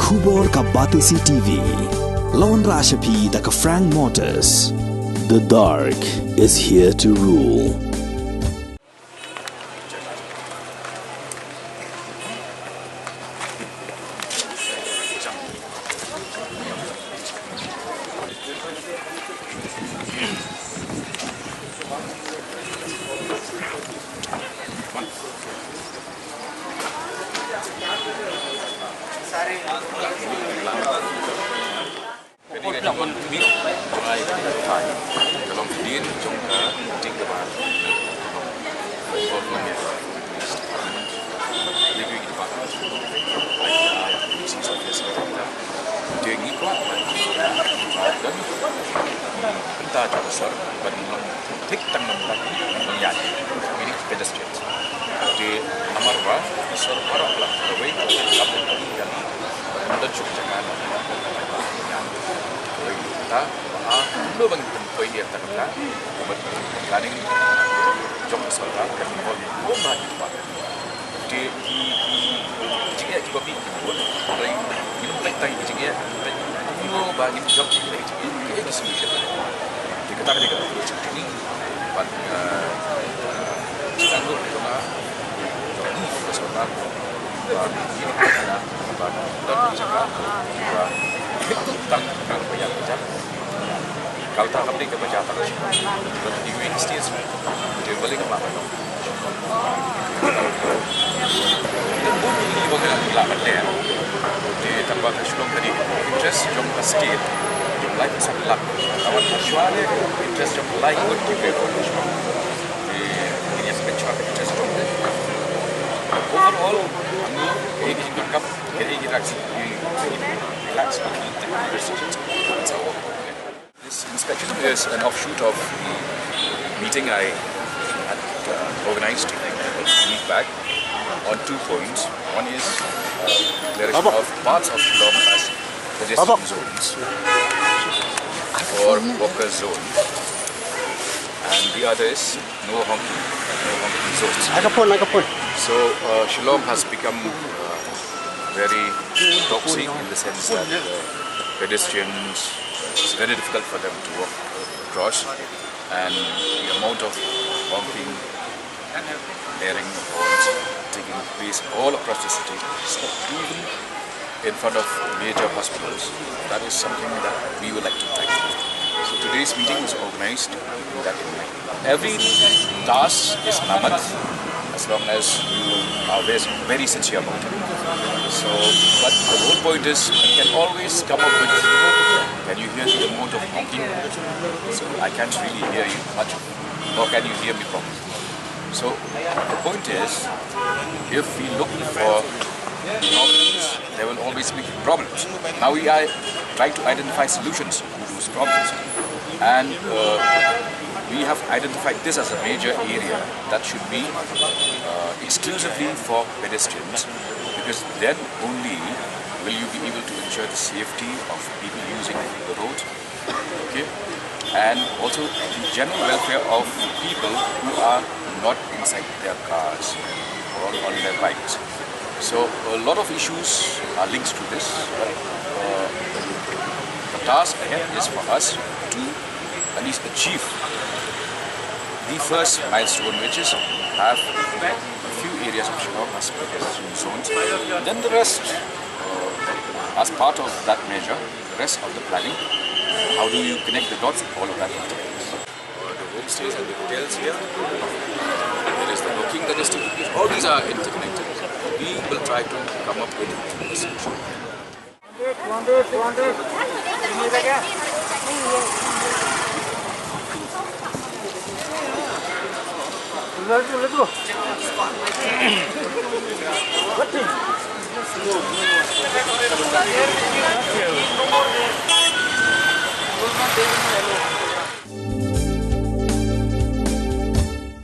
Khubor ka Batesi TV. Lawan Rashapi da ka Frank Motors. The dark is here to rule. This inspection is an offshoot of the meeting I had organized a week back on 2 points. One is declaration of parts of Shillong as pedestrian zones or walker zone, and the other is no honking zones. So Shillong has become very toxic in the sense that pedestrians, it's very difficult for them to walk across, and the amount of honking, blaring of horns taking place all across the city, even in front of major hospitals. That is something that we would like to tackle. So today's meeting is organized with that in mind. Every task is mammoth as long as you are very sincere about it. So, but the whole point is, you can always come up with, can you hear the amount of honking? So I can't really hear you much, nor can you hear me properly. So the point is, if we look for problems, there will always be problems. Now we are trying to identify solutions to those problems. And we have identified this as a major area that should be exclusively for pedestrians, because then only will you be able to ensure the safety of people using the road, okay, and also the general welfare of people who are not inside their cars or on their bikes. So a lot of issues are linked to this. The task ahead is for us to at least achieve the first milestone, which is have a few areas of Shillong as pedestrian zones. Then the rest, as part of that measure, the rest of the planning, how do you connect the dots, all of that. The homestays and the hotels here, there is the booking that is taking place, all these are interconnected. We will try to come up with a solution. 200. Let's go. What